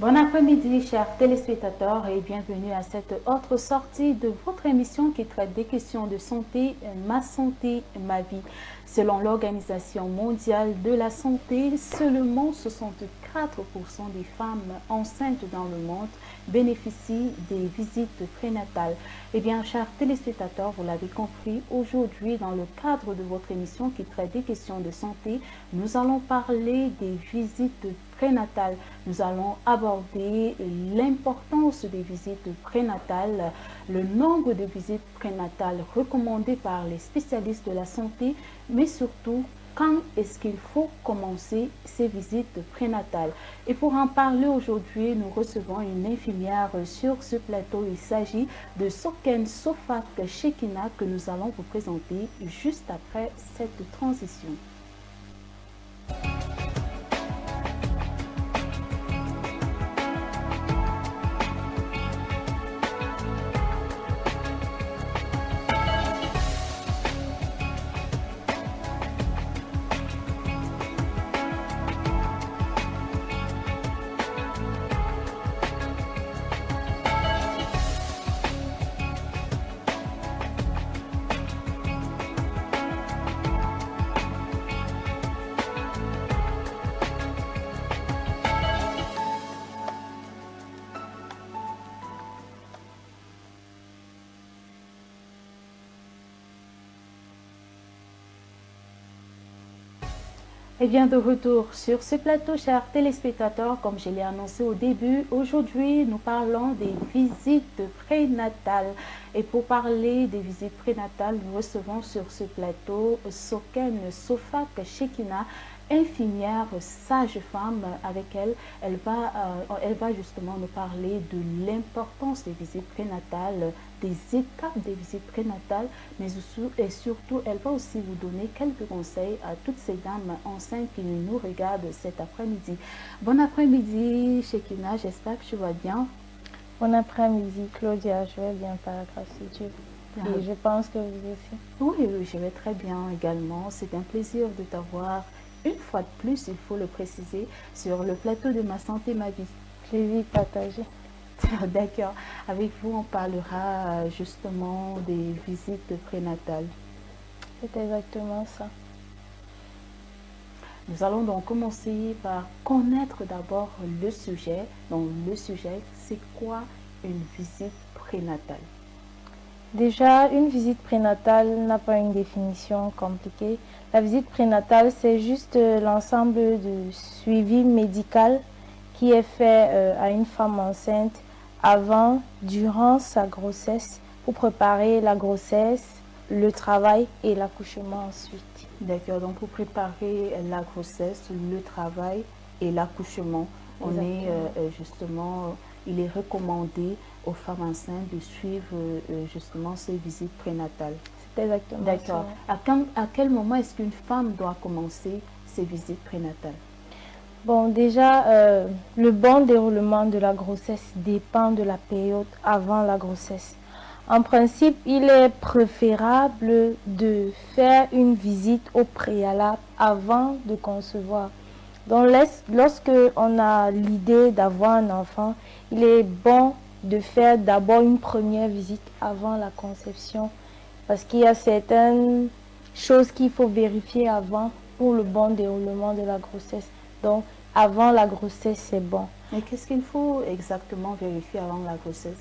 Bon après-midi, chers téléspectateurs, et bienvenue à cette autre sortie de votre émission qui traite des questions de santé, ma vie. Selon l'Organisation mondiale de la santé, seulement 64% des femmes enceintes dans le monde bénéficient des visites prénatales. Eh bien, chers téléspectateurs, vous l'avez compris, aujourd'hui, dans le cadre de votre émission qui traite des questions de santé, nous allons parler des visites prénatales. Nous allons aborder l'importance des visites prénatales, le nombre de visites prénatales recommandées par les spécialistes de la santé, mais surtout quand est-ce qu'il faut commencer ces visites prénatales. Et pour en parler aujourd'hui, nous recevons une infirmière sur ce plateau. Il s'agit de Soken Sofak Shekina que nous allons vous présenter juste après cette transition. Et bien de retour sur ce plateau, chers téléspectateurs, comme je l'ai annoncé au début, aujourd'hui nous parlons des visites prénatales. Et pour parler des visites prénatales, nous recevons sur ce plateau Soken Sofak Shekina, infirmière sage-femme. Avec elle, elle va justement nous parler de l'importance des visites prénatales, des étapes des visites prénatales, mais et surtout, elle va aussi vous donner quelques conseils à toutes ces dames enceintes qui nous regardent cet après-midi. Bon après-midi, Shekina, j'espère que tu vas bien. Bon après-midi, Claudia, je vais bien par la grâce de Dieu. Et je pense que vous aussi. Oui, je vais très bien également. C'est un plaisir de t'avoir une fois de plus, il faut le préciser, sur le plateau de Ma Santé, Ma Vie. Plaisir partagé. D'accord. Avec vous, on parlera justement des visites prénatales. C'est exactement ça. Nous allons donc commencer par connaître d'abord le sujet. Donc, le sujet, c'est quoi une visite prénatale? Déjà, une visite prénatale n'a pas une définition compliquée. La visite prénatale, c'est juste l'ensemble de suivi médical qui est fait à une femme enceinte avant, durant sa grossesse, pour préparer la grossesse, le travail et l'accouchement ensuite. D'accord, donc pour préparer la grossesse, le travail et l'accouchement, on est justement, il est recommandé aux femmes enceintes de suivre justement ces visites prénatales. C'est exactement d'accord. ça. À quel moment est-ce qu'une femme doit commencer ces visites prénatales? Bon, déjà, le bon déroulement de la grossesse dépend de la période avant la grossesse. En principe, il est préférable de faire une visite au préalable avant de concevoir. Donc, lorsque on a l'idée d'avoir un enfant, il est bon de faire d'abord une première visite avant la conception parce qu'il y a certaines choses qu'il faut vérifier avant pour le bon déroulement de la grossesse. Donc, avant la grossesse, c'est bon. Mais qu'est-ce qu'il faut exactement vérifier avant la grossesse?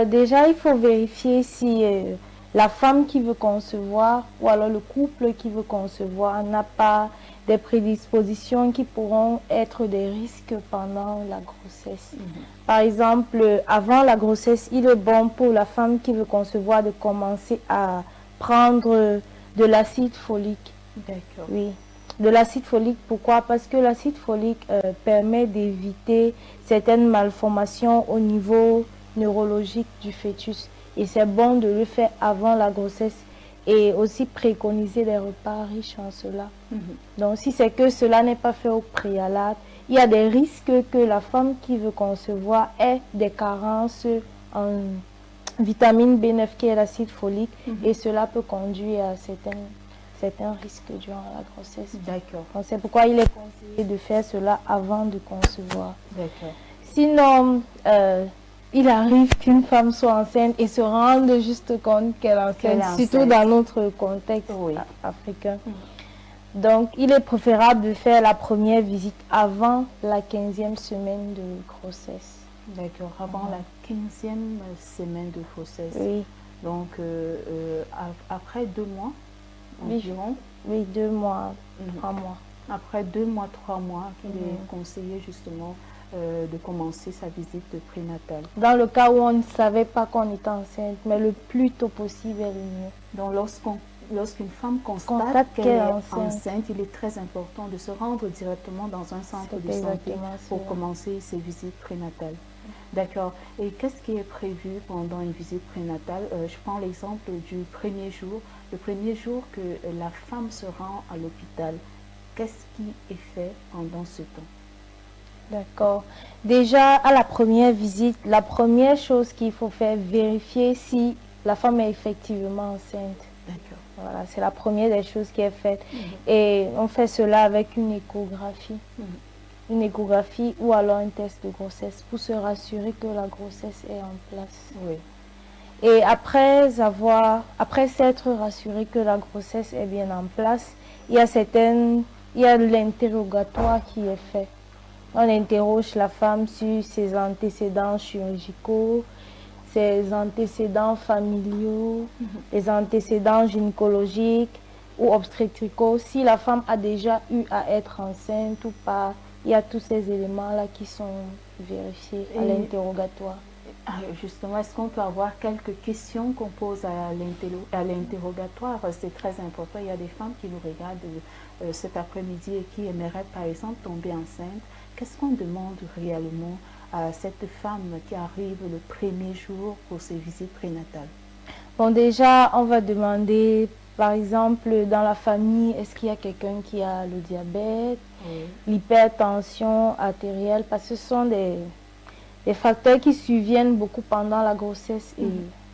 Déjà, il faut vérifier si la femme qui veut concevoir ou alors le couple qui veut concevoir n'a pas des prédispositions qui pourront être des risques pendant la grossesse. Par exemple, avant la grossesse, il est bon pour la femme qui veut concevoir de commencer à prendre de l'acide folique. D'accord. Oui. De l'acide folique, pourquoi? Parce que l'acide folique permet d'éviter certaines malformations au niveau neurologique du fœtus. Et c'est bon de le faire avant la grossesse et aussi préconiser des repas riches en cela. Donc si c'est que cela n'est pas fait au préalable, il y a des risques que la femme qui veut concevoir ait des carences en vitamine B9 qui est l'acide folique et cela peut conduire à certains risques durant la grossesse. D'accord. C'est pourquoi il est conseillé de faire cela avant de concevoir. D'accord. Sinon, il arrive qu'une femme soit enceinte et se rende juste compte qu'elle est enceinte, surtout dans notre contexte africain. Donc, il est préférable de faire la première visite avant la 15e semaine de grossesse. D'accord, avant la 15e semaine de grossesse. Oui. Donc, après 2 mois environ. Oui, 2 mois, 3 mois. Après 2 mois, 3 mois, qu'il est conseillé justement de commencer sa visite prénatale. Dans le cas où on ne savait pas qu'on était enceinte, mais le plus tôt possible est le mieux. Donc, lorsqu'une femme constate qu'elle est enceinte, il est très important de se rendre directement dans un centre de santé pour commencer ses visites prénatales. D'accord. Et qu'est-ce qui est prévu pendant une visite prénatale? Je prends l'exemple du premier jour. Le premier jour que la femme se rend à l'hôpital, qu'est-ce qui est fait pendant ce temps? D'accord. Déjà, à la première visite, la première chose qu'il faut faire, vérifier si la femme est effectivement enceinte. D'accord. Voilà, c'est la première des choses qui est faite. Et on fait cela avec une échographie. Une échographie ou alors un test de grossesse pour se rassurer que la grossesse est en place. Oui. Et après s'être rassuré que la grossesse est bien en place, il y a l'interrogatoire qui est fait. On interroge la femme sur ses antécédents chirurgicaux, ses antécédents familiaux, les antécédents gynécologiques ou obstétricaux. Si la femme a déjà eu à être enceinte ou pas, il y a tous ces éléments-là qui sont vérifiés à l'interrogatoire. Justement, est-ce qu'on peut avoir quelques questions qu'on pose à l'interrogatoire? C'est très important. Il y a des femmes qui nous regardent cet après-midi et qui aimeraient par exemple tomber enceinte. Qu'est-ce qu'on demande réellement à cette femme qui arrive le premier jour pour ses visites prénatales? Bon, déjà, on va demander, par exemple, dans la famille, est-ce qu'il y a quelqu'un qui a le diabète, l'hypertension artérielle, parce que ce sont des facteurs qui surviennent beaucoup pendant la grossesse et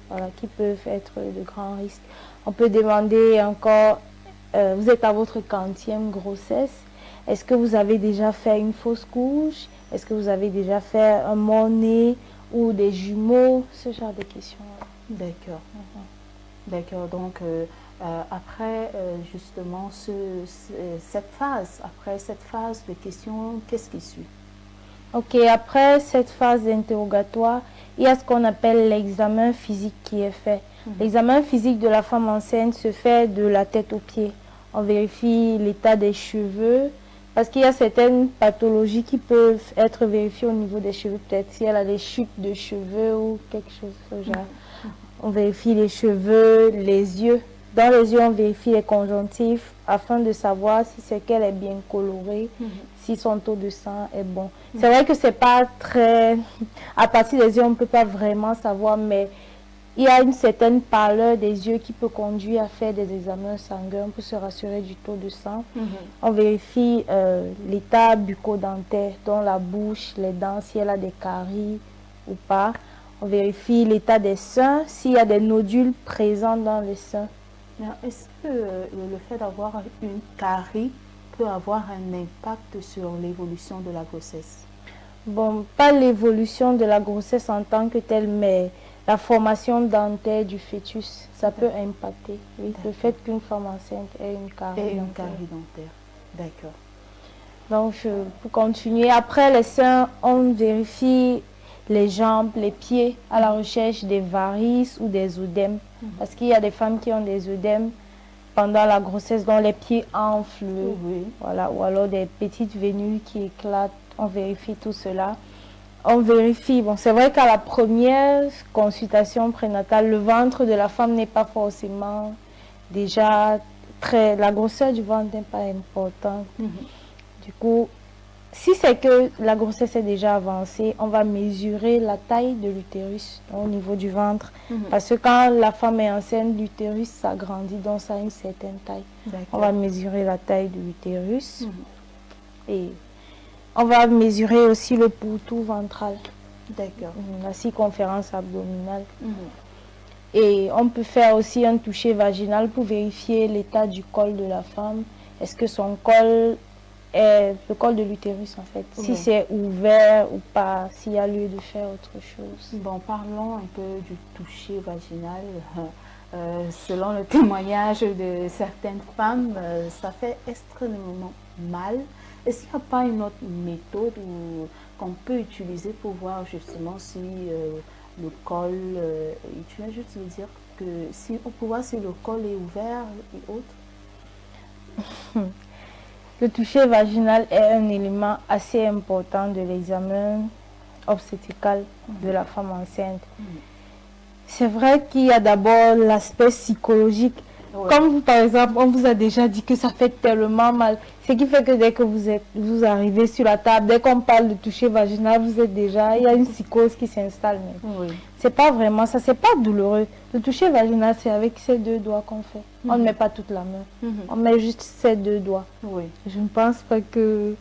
voilà, qui peuvent être de grands risques. On peut demander encore, vous êtes à votre 40e grossesse, est-ce que vous avez déjà fait une fausse couche? Est-ce que vous avez déjà fait un mort-né ou des jumeaux? Ce genre de questions. D'accord. D'accord. Donc, après justement cette phase de questions, qu'est-ce qui suit? Ok, après cette phase d'interrogatoire, il y a ce qu'on appelle l'examen physique qui est fait. L'examen physique de la femme enceinte se fait de la tête aux pieds. On vérifie l'état des cheveux, parce qu'il y a certaines pathologies qui peuvent être vérifiées au niveau des cheveux, peut-être si elle a des chutes de cheveux ou quelque chose de ce genre. On vérifie les cheveux, les yeux. Dans les yeux, on vérifie les conjonctifs afin de savoir si c'est qu'elle est bien colorée, si son taux de sang est bon. C'est vrai que c'est pas très... À partir des yeux, on ne peut pas vraiment savoir, mais il y a une certaine pâleur des yeux qui peut conduire à faire des examens sanguins pour se rassurer du taux de sang. On vérifie l'état bucco-dentaire, dans la bouche, les dents, si elle a des caries ou pas. On vérifie l'état des seins, s'il y a des nodules présents dans les seins. Est-ce que le fait d'avoir une carie peut avoir un impact sur l'évolution de la grossesse? Bon, pas l'évolution de la grossesse en tant que telle, mais la formation dentaire du fœtus, ça peut impacter. Oui, le fait qu'une femme enceinte ait une carie dentaire. D'accord. Donc, pour continuer, après les seins, on vérifie les jambes, les pieds à la recherche des varices ou des œdèmes. Parce qu'il y a des femmes qui ont des œdèmes pendant la grossesse dont les pieds enflent. Voilà, ou alors des petites vénules qui éclatent. On vérifie tout cela. On vérifie, bon, c'est vrai qu'à la première consultation prénatale, le ventre de la femme n'est pas forcément déjà très... La grosseur du ventre n'est pas importante. Du coup, si c'est que la grossesse est déjà avancée, on va mesurer la taille de l'utérus au niveau du ventre. Parce que quand la femme est enceinte, l'utérus s'agrandit, donc ça a une certaine taille. On va mesurer la taille de l'utérus. Et on va mesurer aussi le pourtour ventral. D'accord. La circonférence abdominale. Et on peut faire aussi un toucher vaginal pour vérifier l'état du col de la femme. Est-ce que son col est le col de l'utérus en fait. Si Oui. c'est ouvert ou pas, s'il y a lieu de faire autre chose. Bon, parlons un peu du toucher vaginal. Selon le témoignage de certaines femmes, ça fait extrêmement mal. Est-ce qu'il n'y a pas une autre méthode qu'on peut utiliser pour voir justement si le col, et tu viens juste de dire que si on peut voir si le col est ouvert et autres? Le toucher vaginal est un élément assez important de l'examen obstétrical de la femme enceinte. C'est vrai qu'il y a d'abord l'aspect psychologique. Oui. Comme vous, par exemple, on vous a déjà dit que ça fait tellement mal. Ce qui fait que dès que vous arrivez sur la table, dès qu'on parle de toucher vaginal, vous êtes déjà, il y a une psychose qui s'installe. Oui. C'est pas vraiment ça, c'est pas douloureux. Le toucher vaginal, c'est avec ces deux doigts qu'on fait. On ne met pas toute la main. On met juste ces deux doigts. Oui. Je ne pense pas que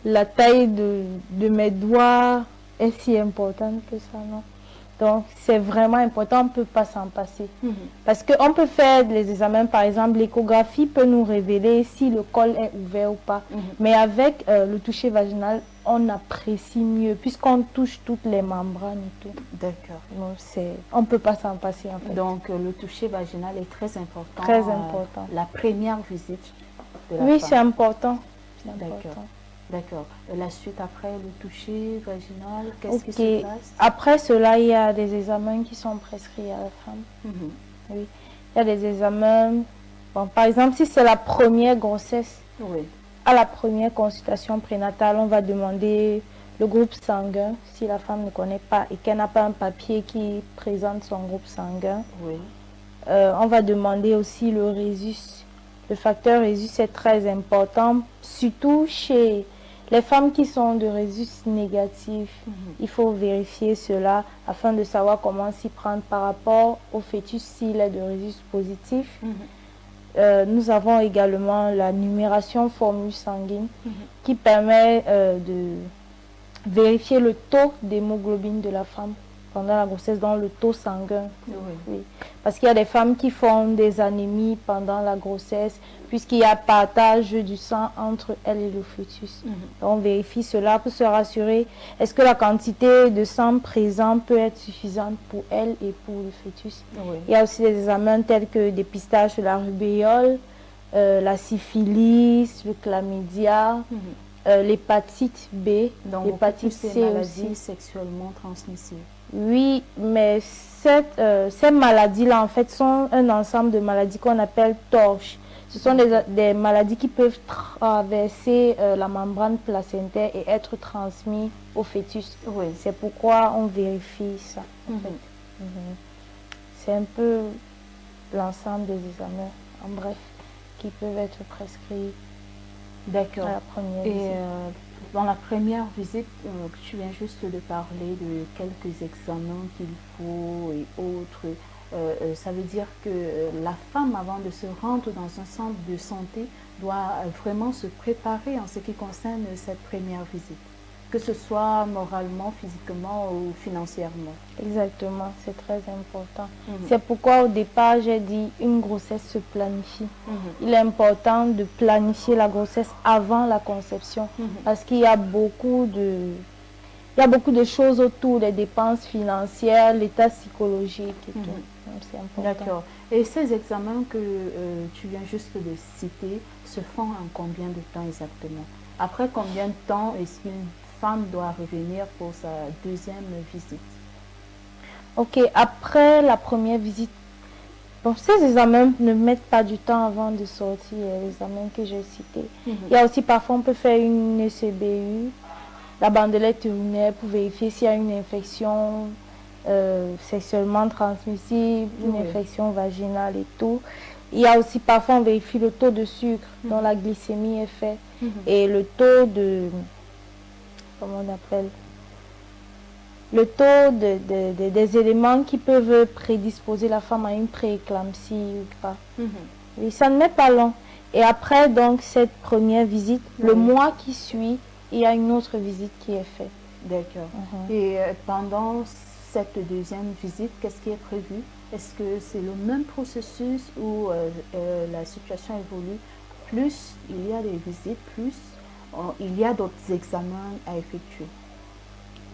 la taille de mes doigts est si importante que ça, non. Donc, c'est vraiment important, on ne peut pas s'en passer. Parce qu'on peut faire les examens, par exemple, l'échographie peut nous révéler si le col est ouvert ou pas. Mais avec le toucher vaginal, on apprécie mieux, puisqu'on touche toutes les membranes et tout. D'accord. Donc, on ne peut pas s'en passer, en fait. Donc, le toucher vaginal est très important. Très important. La première visite de la Oui, femme. c'est important. D'accord. D'accord. La suite après le toucher vaginal, qu'est-ce qui se passe? Après cela, il y a des examens qui sont prescrits à la femme. Oui. Il y a des examens. Bon, par exemple, si c'est la première grossesse, oui. À la première consultation prénatale, on va demander le groupe sanguin, si la femme ne connaît pas et qu'elle n'a pas un papier qui présente son groupe sanguin. Oui. On va demander aussi le rhésus. Le facteur rhésus est très important, surtout chez les femmes qui sont de rhésus négatif. Il faut vérifier cela afin de savoir comment s'y prendre par rapport au fœtus s'il est de rhésus positif. Nous avons également la numération formule sanguine qui permet de vérifier le taux d'hémoglobine de la femme pendant la grossesse, dans le taux sanguin. Oui. Parce qu'il y a des femmes qui font des anémies pendant la grossesse, puisqu'il y a partage du sang entre elle et le fœtus. On vérifie cela pour se rassurer, est-ce que la quantité de sang présent peut être suffisante pour elle et pour le fœtus. Il y a aussi des examens tels que le dépistage de la rubéole, la syphilis, le chlamydia, l'hépatite B, l'hépatite C maladies sexuellement transmissibles. Oui, mais ces maladies-là, en fait, sont un ensemble de maladies qu'on appelle torches. Ce sont des maladies qui peuvent traverser la membrane placentaire et être transmises au fœtus. Oui. C'est pourquoi on vérifie ça. En fait. C'est un peu l'ensemble des examens, en bref, qui peuvent être prescrits. D'accord. À la première visite. Dans la première visite, tu viens juste de parler de quelques examens qu'il faut et autres. Ça veut dire que la femme, avant de se rendre dans un centre de santé, doit vraiment se préparer en ce qui concerne cette première visite, que ce soit moralement, physiquement ou financièrement. Exactement, c'est très important. C'est pourquoi au départ, j'ai dit une grossesse se planifie. Il est important de planifier la grossesse avant la conception parce qu'il y a beaucoup de choses autour des dépenses financières, l'état psychologique et tout. C'est important. D'accord. Et ces examens que tu viens juste de citer se font en combien de temps exactement? Après combien de temps est-ce qu'une femme doit revenir pour sa deuxième visite? Ok, après la première visite, bon, ces examens ne mettent pas du temps avant de sortir, les examens que j'ai cités. Il y a aussi parfois, on peut faire une ECBU, la bandelette urinaire, pour vérifier s'il y a une infection sexuellement transmissible, une infection vaginale et tout. Il y a aussi parfois, on vérifie le taux de sucre dont la glycémie est faite et le taux de, comment on appelle, le taux des éléments qui peuvent prédisposer la femme à une prééclampsie ou pas. Oui, ça ne met pas long. Et après donc cette première visite, le mois qui suit, il y a une autre visite qui est faite. D'accord. Et pendant cette deuxième visite, qu'est-ce qui est prévu? Est-ce que c'est le même processus où la situation évolue? Plus il y a des visites, plus il y a d'autres examens à effectuer?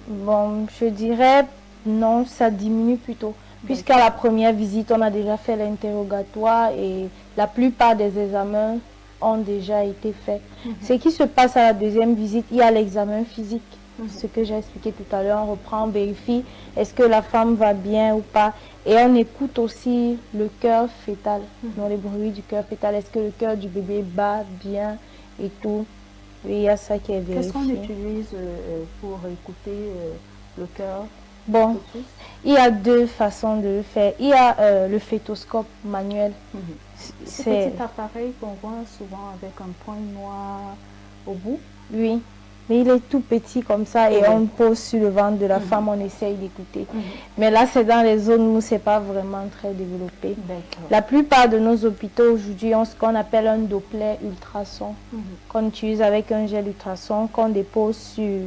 Bon, je dirais non, ça diminue plutôt. Puisqu'à la première visite, on a déjà fait l'interrogatoire et la plupart des examens ont déjà été faits. Ce qui se passe à la deuxième visite, il y a l'examen physique. Ce que j'ai expliqué tout à l'heure, on reprend, on vérifie est-ce que la femme va bien ou pas. Et on écoute aussi le cœur fœtal, dans les bruits du cœur fœtal. Est-ce que le cœur du bébé bat bien et tout. Oui, il y a ça qui est vérifié. Qu'est-ce qu'on utilise pour écouter le cœur? Bon, il y a deux façons de le faire. Il y a le fétoscope manuel. Ce petit appareil qu'on voit souvent avec un point noir au bout. Oui, mais il est tout petit comme ça et on pose sur le ventre de la femme, on essaye d'écouter. Mais là, c'est dans les zones où c'est pas vraiment très développé. La plupart de nos hôpitaux aujourd'hui ont ce qu'on appelle un Doppler ultrason, qu'on utilise avec un gel ultrason, qu'on dépose sur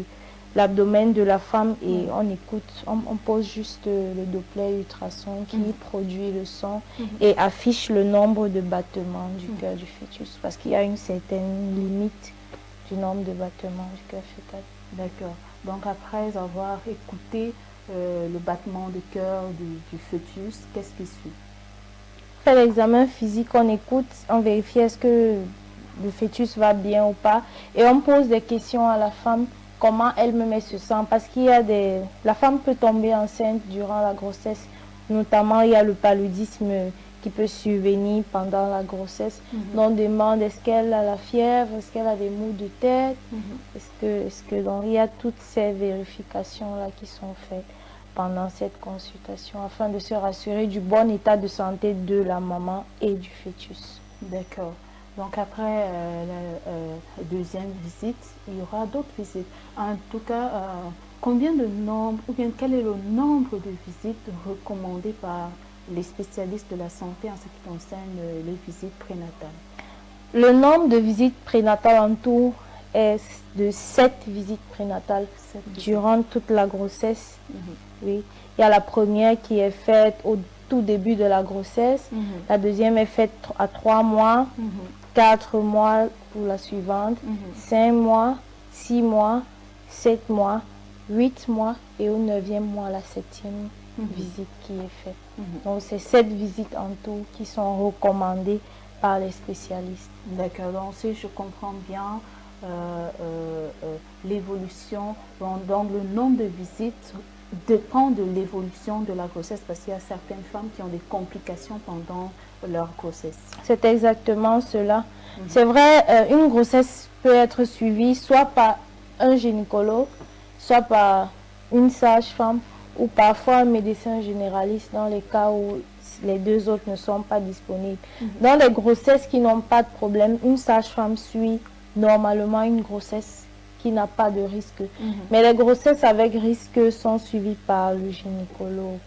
l'abdomen de la femme et on écoute, on pose juste le Doppler ultrason qui produit le son et affiche le nombre de battements du cœur du fœtus parce qu'il y a une certaine limite du nombre de battements du cœur fœtal. D'accord. Donc après avoir écouté le battement de cœur du fœtus, qu'est-ce qui suit? Après l'examen physique, on écoute, on vérifie est-ce que le fœtus va bien ou pas et on pose des questions à la femme. Comment elle-même se sent, parce qu'il y a la femme peut tomber enceinte durant la grossesse, notamment il y a le paludisme qui peut survenir pendant la grossesse. On demande est-ce qu'elle a la fièvre, est-ce qu'elle a des maux de tête, est-ce que donc il y a toutes ces vérifications là qui sont faites pendant cette consultation afin de se rassurer du bon état de santé de la maman et du fœtus. D'accord. Donc après la deuxième visite, il y aura d'autres visites. En tout cas, combien de nombre, ou bien quel est le nombre de visites recommandées par les spécialistes de la santé en ce qui concerne les visites prénatales? Le nombre de visites prénatales en tout est de 7 visites prénatales durant toute la grossesse. Oui. Il y a la première qui est faite au tout début de la grossesse. La deuxième est faite à 3 mois. 4 mois pour la suivante, 5 mois, 6 mois, 7 mois, 8 mois et au 9e mois, la 7e visite qui est faite. Donc, c'est 7 visites en tout qui sont recommandées par les spécialistes. D'accord, donc si je comprends bien, l'évolution, donc le nombre de visites dépend de l'évolution de la grossesse parce qu'il y a certaines femmes qui ont des complications pendant leur grossesse. C'est exactement cela. C'est vrai, une grossesse peut être suivie soit par un gynécologue, soit par une sage-femme ou parfois un médecin généraliste dans les cas où les deux autres ne sont pas disponibles. Dans les grossesses qui n'ont pas de problème, une sage-femme suit normalement une grossesse qui n'a pas de risque. Mais les grossesses avec risque sont suivies par le gynécologue.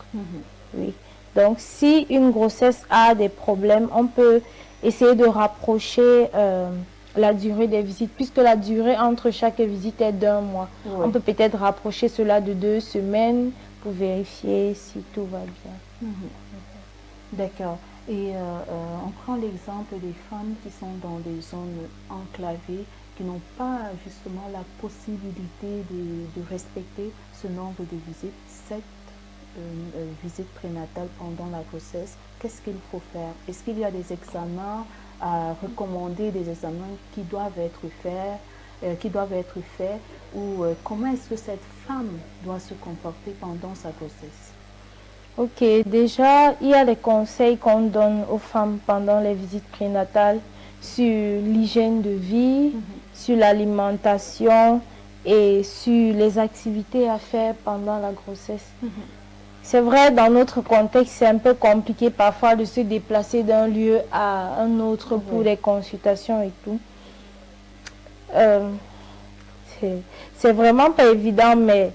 Oui. Donc, si une grossesse a des problèmes, on peut essayer de rapprocher la durée des visites, puisque la durée entre chaque visite est d'1 mois. On peut peut-être rapprocher cela de 2 semaines pour vérifier si tout va bien. D'accord. Et on prend l'exemple des femmes qui sont dans des zones enclavées, qui n'ont pas justement la possibilité de respecter ce nombre de visites, 7 visites prénatales pendant la grossesse. Qu'est-ce qu'il faut faire? Est-ce qu'il y a des examens à recommander, des examens qui doivent être faits, ou comment est-ce que cette femme doit se comporter pendant sa grossesse? Ok, déjà, il y a des conseils qu'on donne aux femmes pendant les visites prénatales sur l'hygiène de vie, sur l'alimentation et sur les activités à faire pendant la grossesse. C'est vrai, dans notre contexte, c'est un peu compliqué parfois de se déplacer d'un lieu à un autre pour des consultations et tout. C'est vraiment pas évident, mais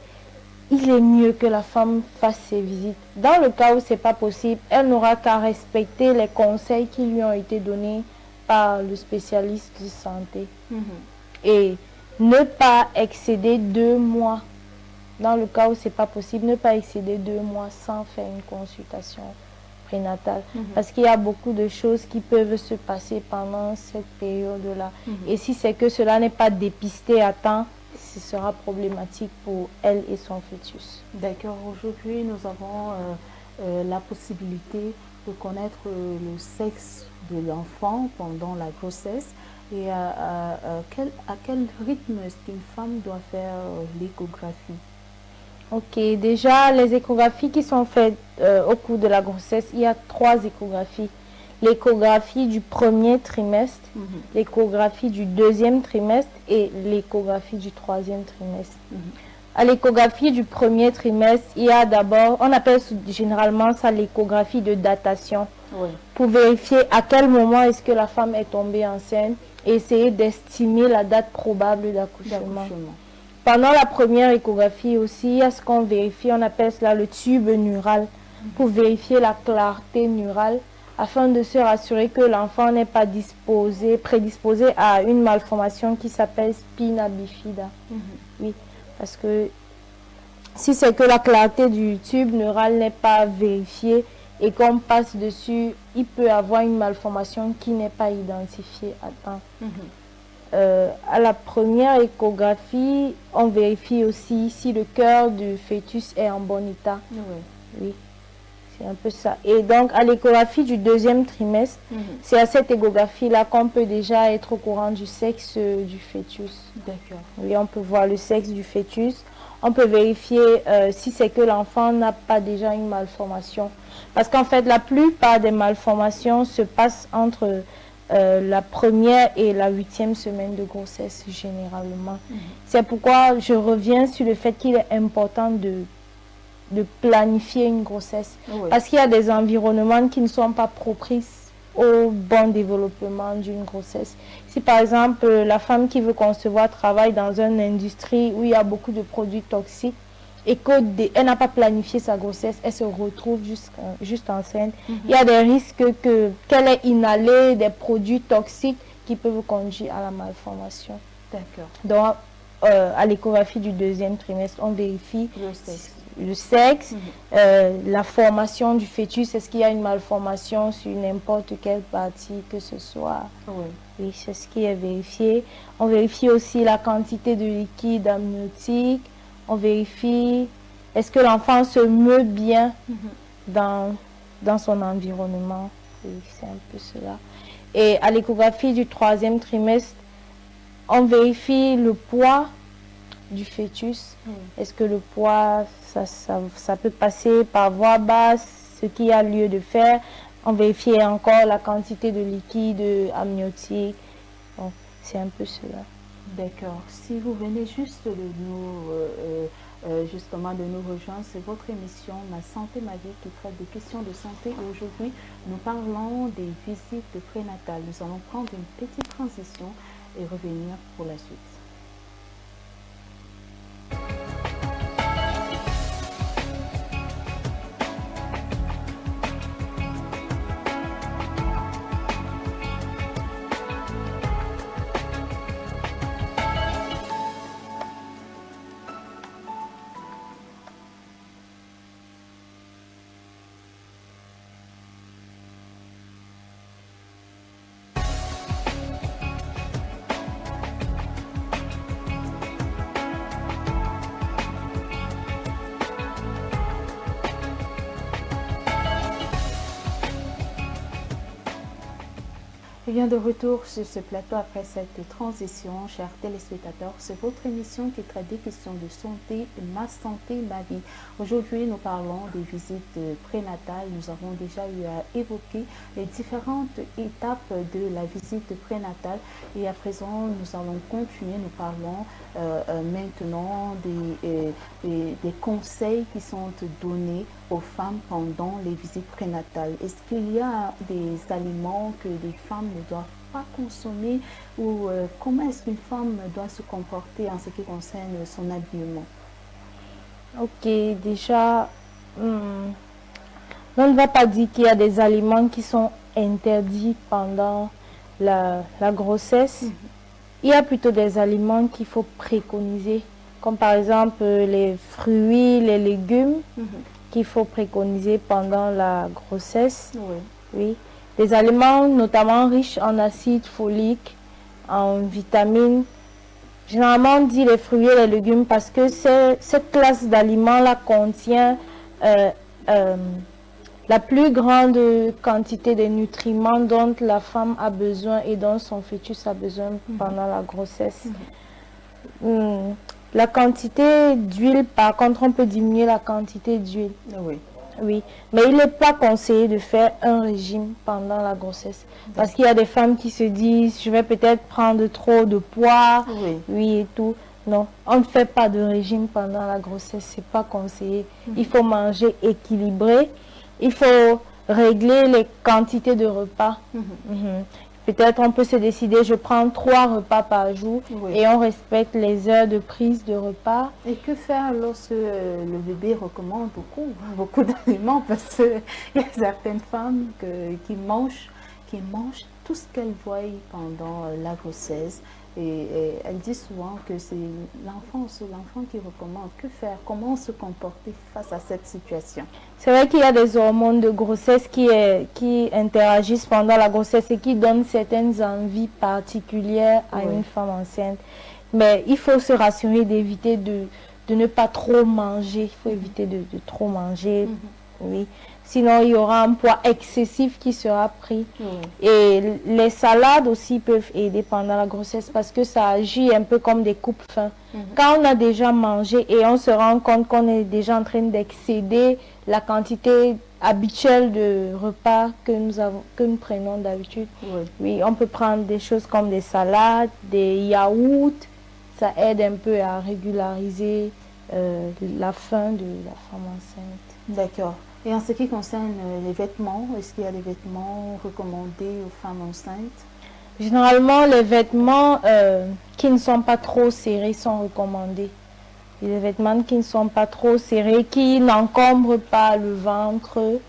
il est mieux que la femme fasse ses visites. Dans le cas où c'est pas possible, elle n'aura qu'à respecter les conseils qui lui ont été donnés par le spécialiste de santé. Et ne pas excéder 2 mois. Dans le cas où c'est pas possible, ne pas excéder 2 mois sans faire une consultation prénatale. Parce qu'il y a beaucoup de choses qui peuvent se passer pendant cette période-là. Et si c'est que cela n'est pas dépisté à temps, ce sera problématique pour elle et son fœtus. D'accord. Aujourd'hui, nous avons la possibilité de connaître le sexe de l'enfant pendant la grossesse. Et à quel rythme est-ce qu'une femme doit faire l'échographie? Ok, déjà les échographies qui sont faites au cours de la grossesse, il y a 3 échographies. L'échographie du premier trimestre, l'échographie du deuxième trimestre et l'échographie du troisième trimestre. À l'échographie du premier trimestre, il y a d'abord, on appelle généralement ça l'échographie de datation, pour vérifier à quel moment est-ce que la femme est tombée enceinte et essayer d'estimer la date probable d'accouchement. Pendant la première échographie aussi, il y a ce qu'on vérifie, on appelle cela le tube neural, pour vérifier la clarté neurale, afin de se rassurer que l'enfant n'est pas prédisposé à une malformation qui s'appelle spina bifida. Oui, parce que si c'est que la clarté du tube neural n'est pas vérifiée et qu'on passe dessus, il peut avoir une malformation qui n'est pas identifiée à temps. À la première échographie, on vérifie aussi si le cœur du fœtus est en bon état. Oui, c'est un peu ça. Et donc, à l'échographie du deuxième trimestre, c'est à cette échographie-là qu'on peut déjà être au courant du sexe du fœtus. D'accord. Oui, on peut voir le sexe du fœtus. On peut vérifier si c'est que l'enfant n'a pas déjà une malformation. Parce qu'en fait, la plupart des malformations se passent entre la première et la 8e semaine de grossesse, généralement. C'est pourquoi je reviens sur le fait qu'il est important de planifier une grossesse. Parce qu'il y a des environnements qui ne sont pas propices au bon développement d'une grossesse. Si par exemple la femme qui veut concevoir travaille dans une industrie où il y a beaucoup de produits toxiques et qu'elle n'a pas planifié sa grossesse, elle se retrouve juste enceinte, il y a des risques qu'elle ait inhalé des produits toxiques qui peuvent conduire à la malformation. D'accord. Donc, à l'échographie du deuxième trimestre, on vérifie le sexe, la formation du fœtus, est-ce qu'il y a une malformation sur n'importe quelle partie que ce soit. Oui, c'est ce qui est vérifié. On vérifie aussi la quantité de liquide amniotique. On vérifie est-ce que l'enfant se meut bien dans son environnement. Oui, c'est un peu cela. Et à l'échographie du troisième trimestre, on vérifie le poids du fœtus. Est-ce que le poids, ça peut passer par voie basse, ce qu'il y a lieu de faire. On vérifie encore la quantité de liquide amniotique. Bon, c'est un peu cela. D'accord. Si vous venez juste de nous rejoindre, c'est votre émission Ma Santé, Ma Vie qui traite des questions de santé. Aujourd'hui, nous parlons des visites prénatales. Nous allons prendre une petite transition et revenir pour la suite. Et bien de retour sur ce plateau après cette transition, chers téléspectateurs, c'est votre émission qui traite des questions de santé, Ma Santé, Ma Vie. Aujourd'hui, nous parlons des visites prénatales. Nous avons déjà eu à évoquer les différentes étapes de la visite prénatale. Et à présent, nous allons continuer. Nous parlons maintenant des conseils qui sont donnés aux femmes pendant les visites prénatales. Est-ce qu'il y a des aliments que les femmes ne doivent pas consommer ou comment est-ce qu'une femme doit se comporter en ce qui concerne son habillement? Ok, déjà, on ne va pas dire qu'il y a des aliments qui sont interdits pendant la grossesse. Il y a plutôt des aliments qu'il faut préconiser, comme par exemple les fruits, les légumes. qu'il faut préconiser pendant la grossesse. Oui. Oui. Des aliments notamment riches en acide folique, en vitamines. Généralement, on dit les fruits et les légumes parce que cette classe d'aliments-là contient la plus grande quantité de nutriments dont la femme a besoin et dont son fœtus a besoin pendant la grossesse. La quantité d'huile, par contre, on peut diminuer la quantité d'huile. Oui. Oui, mais il n'est pas conseillé de faire un régime pendant la grossesse. Parce qu'il y a des femmes qui se disent, je vais peut-être prendre trop de poids, oui et tout. Non, on ne fait pas de régime pendant la grossesse, c'est pas conseillé. Il faut manger équilibré, il faut régler les quantités de repas. Peut-être on peut se décider, je prends 3 repas par jour et on respecte les heures de prise de repas. Et que faire lorsque le bébé recommande beaucoup d'aliments? Parce qu'il y a certaines femmes qui mangent tout ce qu'elles voient pendant la grossesse. Et elles disent souvent que c'est l'enfant qui recommande. Que faire? Comment se comporter face à cette situation? C'est vrai qu'il y a des hormones de grossesse qui interagissent pendant la grossesse et qui donnent certaines envies particulières à une femme enceinte. Mais il faut se rassurer d'éviter de ne pas trop manger. Il faut éviter de trop manger. Oui. Sinon, il y aura un poids excessif qui sera pris. Et les salades aussi peuvent aider pendant la grossesse parce que ça agit un peu comme des coupes-faim. Quand on a déjà mangé et on se rend compte qu'on est déjà en train d'excéder la quantité habituelle de repas que nous prenons d'habitude, oui, on peut prendre des choses comme des salades, des yaourts. Ça aide un peu à régulariser la faim de la femme enceinte. D'accord. Et en ce qui concerne les vêtements, est-ce qu'il y a des vêtements recommandés aux femmes enceintes? Généralement, les vêtements qui ne sont pas trop serrés sont recommandés. Et les vêtements qui ne sont pas trop serrés, qui n'encombrent pas le ventre,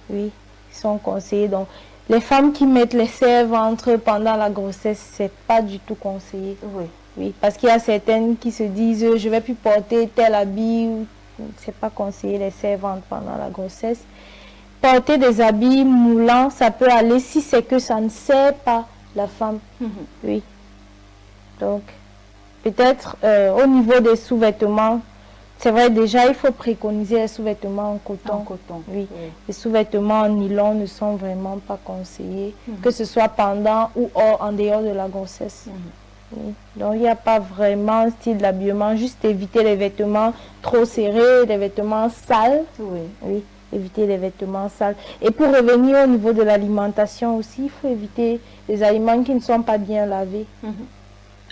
oui, sont conseillés. Donc, les femmes qui mettent les serre-ventre pendant la grossesse, c'est pas du tout conseillé. Oui, parce qu'il y a certaines qui se disent, je vais plus porter tel habit. C'est pas conseillé les serre-ventre pendant la grossesse. Porter des habits moulants, ça peut aller si c'est que ça ne sert pas la femme. Oui. Donc, peut-être au niveau des sous-vêtements, c'est vrai déjà il faut préconiser les sous-vêtements en coton. Oui. Les sous-vêtements en nylon ne sont vraiment pas conseillés, que ce soit pendant ou en dehors de la grossesse. Oui. Donc il n'y a pas vraiment un style d'habillement, juste éviter les vêtements trop serrés, les vêtements sales. Oui, éviter les vêtements sales. Et pour revenir au niveau de l'alimentation aussi, il faut éviter les aliments qui ne sont pas bien lavés.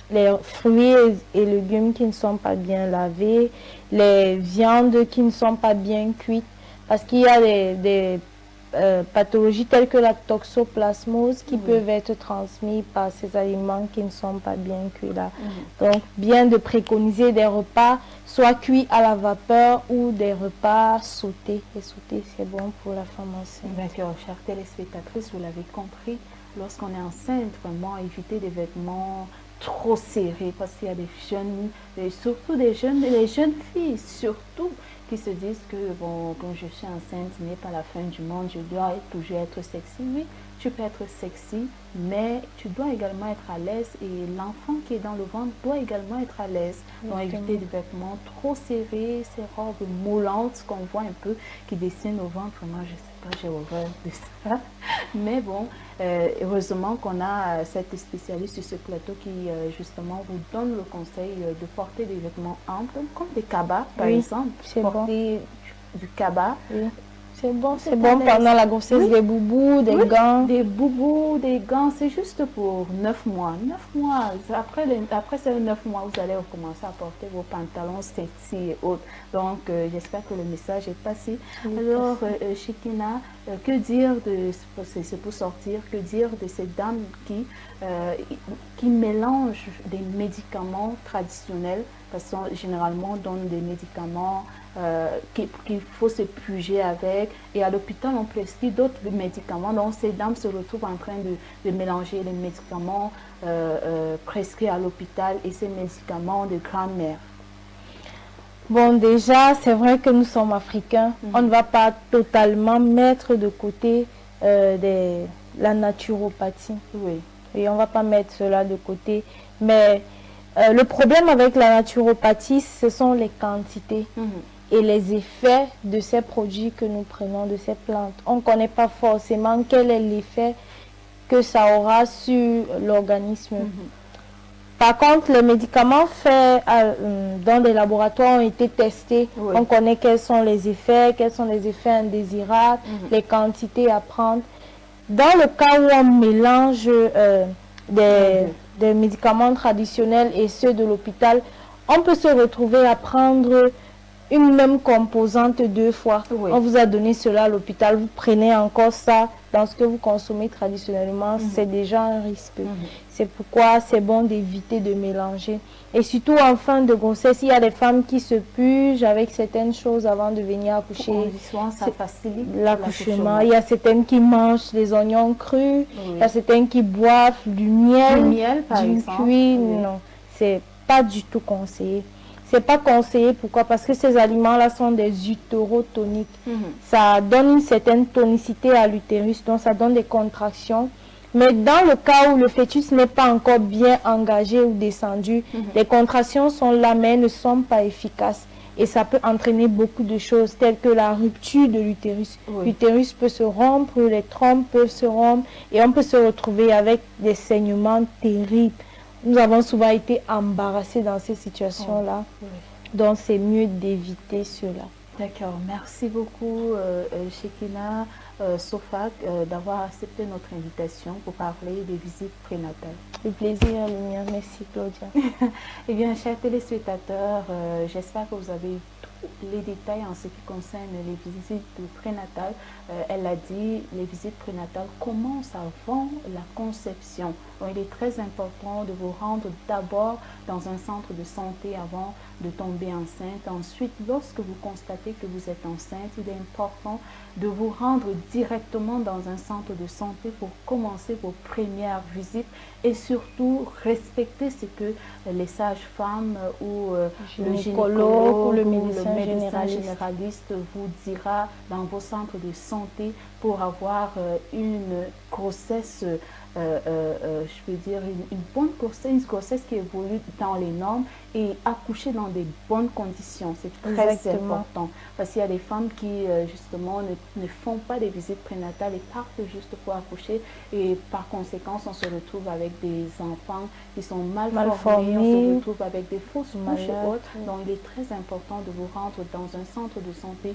Les fruits et légumes qui ne sont pas bien lavés, les viandes qui ne sont pas bien cuites, parce qu'il y a des pathologies telles que la toxoplasmose qui peuvent être transmises par ces aliments qui ne sont pas bien cuits là. Donc, bien de préconiser des repas soit cuits à la vapeur ou des repas sautés. Et sautés, c'est bon pour la femme enceinte. D'accord, chères téléspectatrices, vous l'avez compris, lorsqu'on est enceinte, vraiment éviter des vêtements trop serrés parce qu'il y a des jeunes, et surtout les jeunes filles, surtout, qui se disent que, bon, quand je suis enceinte, ce n'est pas la fin du monde, je dois toujours être sexy. Oui, tu peux être sexy, mais tu dois également être à l'aise et l'enfant qui est dans le ventre doit également être à l'aise. Donc, éviter des vêtements trop serrés, ces robes moulantes qu'on voit un peu, qui dessinent au ventre. Moi, je sais pas, j'ai horreur de ça. Mais bon, heureusement qu'on a cette spécialiste sur ce plateau qui, justement, vous donne le conseil de porter des vêtements amples, comme des cabas, par exemple. Porter du cabas. C'est bon pendant la grossesse, des boubous, des gants. Des boubous, des gants, c'est juste pour 9 mois. 9 mois, après ces 9 mois, vous allez recommencer à porter vos pantalons sexy et autres. Donc, j'espère que le message est passé. Alors, Chikina, que dire c'est pour sortir, que dire de ces dames qui mélangent des médicaments traditionnels, parce que généralement, on donne des médicaments qu'il faut se puger avec, et à l'hôpital on prescrit d'autres médicaments. Donc ces dames se retrouvent en train de mélanger les médicaments prescrits à l'hôpital et ces médicaments de grand-mère. Bon, déjà, c'est vrai que nous sommes africains. On ne va pas totalement mettre de côté la naturopathie. Oui. Et on ne va pas mettre cela de côté. Mais le problème avec la naturopathie, ce sont les quantités et les effets de ces produits que nous prenons, de ces plantes. On ne connaît pas forcément quel est l'effet que ça aura sur l'organisme. Par contre, les médicaments faits dans des laboratoires ont été testés. Oui. On connaît quels sont les effets indésirables, les quantités à prendre. Dans le cas où on mélange des médicaments traditionnels et ceux de l'hôpital, on peut se retrouver à prendre une même composante 2 fois. Oui. On vous a donné cela à l'hôpital, vous prenez encore ça dans ce que vous consommez traditionnellement, c'est déjà un risque. C'est pourquoi c'est bon d'éviter de mélanger. Et surtout en fin de grossesse, il y a des femmes qui se purgent avec certaines choses avant de venir accoucher. Souvent, ça facilite l'accouchement. Il y a certaines qui mangent des oignons crus, il y a certaines qui boivent du miel, par exemple. Cuit. Non, c'est pas du tout conseillé. C'est pas conseillé, pourquoi? Parce que ces aliments-là sont des utérotoniques. Ça donne une certaine tonicité à l'utérus, donc ça donne des contractions. Mais dans le cas où le fœtus n'est pas encore bien engagé ou descendu, les contractions sont là, mais ne sont pas efficaces. Et ça peut entraîner beaucoup de choses, telles que la rupture de l'utérus. L'utérus peut se rompre, les trompes peuvent se rompre, et on peut se retrouver avec des saignements terribles. Nous avons souvent été embarrassés dans ces situations-là. Donc, c'est mieux d'éviter cela. D'accord. Merci beaucoup, Shekina Sofak, d'avoir accepté notre invitation pour parler des visites prénatales. Le plaisir est le mien. Merci, Claudia. Eh bien, chers téléspectateurs, j'espère que vous avez les détails en ce qui concerne les visites prénatales. Elle a dit, les visites prénatales commencent avant la conception. Donc, il est très important de vous rendre d'abord dans un centre de santé avant de tomber enceinte. Ensuite, lorsque vous constatez que vous êtes enceinte, il est important de vous rendre directement dans un centre de santé pour commencer vos premières visites et surtout respecter ce que les sages-femmes ou le gynécologue ou le médecin généraliste vous dira dans vos centres de santé pour avoir une grossesse, je peux dire une bonne grossesse qui évolue dans les normes et accoucher dans des bonnes conditions. C'est très important parce qu'il y a des femmes qui justement ne font pas des visites prénatales et partent juste pour accoucher et par conséquent on se retrouve avec des enfants qui sont mal formés, on se retrouve avec des fausses couches et autres. Donc il est très important de vous rendre dans un centre de santé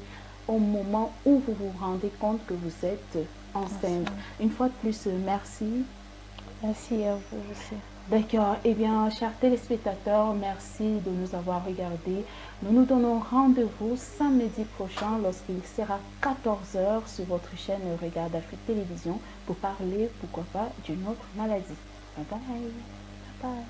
au moment où vous vous rendez compte que vous êtes enceinte. Une fois de plus, merci. Merci à vous aussi. D'accord. Eh bien, chers téléspectateurs, merci de nous avoir regardés. Nous nous donnons rendez-vous samedi prochain lorsqu'il sera 14 h sur votre chaîne Regard d'Afrique Télévision pour parler, pourquoi pas, d'une autre maladie. Bye bye. Bye bye.